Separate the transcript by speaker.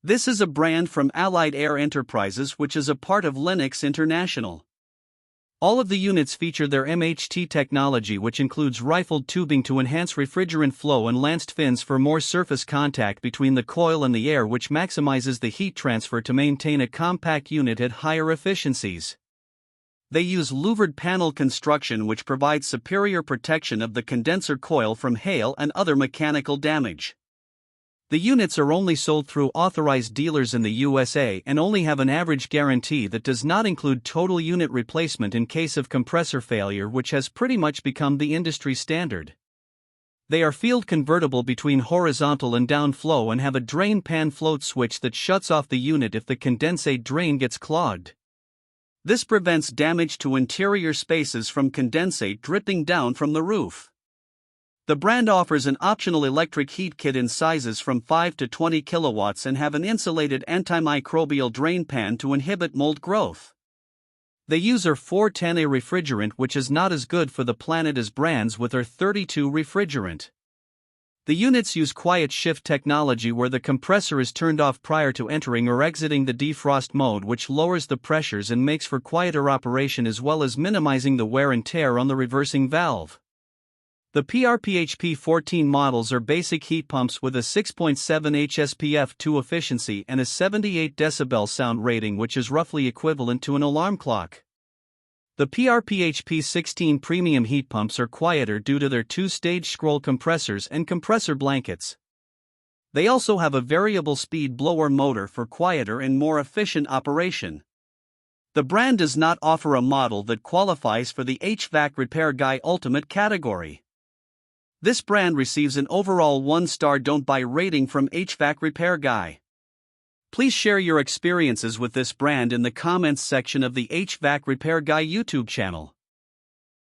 Speaker 1: This is a brand from Allied Air Enterprises, which is a part of Lennox International. All of the units feature their MHT technology, which includes rifled tubing to enhance refrigerant flow and lanced fins for more surface contact between the coil and the air, which maximizes the heat transfer to maintain a compact unit at higher efficiencies. They use louvered panel construction, which provides superior protection of the condenser coil from hail and other mechanical damage. The units are only sold through authorized dealers in the USA and only have an average guarantee that does not include total unit replacement in case of compressor failure, which has pretty much become the industry standard. They are field convertible between horizontal and down flow and have a drain pan float switch that shuts off the unit if the condensate drain gets clogged. This prevents damage to interior spaces from condensate dripping down from the roof. The brand offers an optional electric heat kit in sizes from 5 to 20 kilowatts and have an insulated antimicrobial drain pan to inhibit mold growth. They use R-410A refrigerant, which is not as good for the planet as brands with R-32 refrigerant. The units use quiet shift technology, where the compressor is turned off prior to entering or exiting the defrost mode, which lowers the pressures and makes for quieter operation, as well as minimizing the wear and tear on the reversing valve. The PRPHP14 models are basic heat pumps with a 6.7 HSPF2 efficiency and a 78 decibel sound rating, which is roughly equivalent to an alarm clock. The PRPHP16 premium heat pumps are quieter due to their two-stage scroll compressors and compressor blankets. They also have a variable speed blower motor for quieter and more efficient operation. The brand does not offer a model that qualifies for the HVAC Repair Guy Ultimate category. This brand receives an overall 1-star don't buy rating from HVAC Repair Guy. Please share your experiences with this brand in the comments section of the HVAC Repair Guy YouTube channel.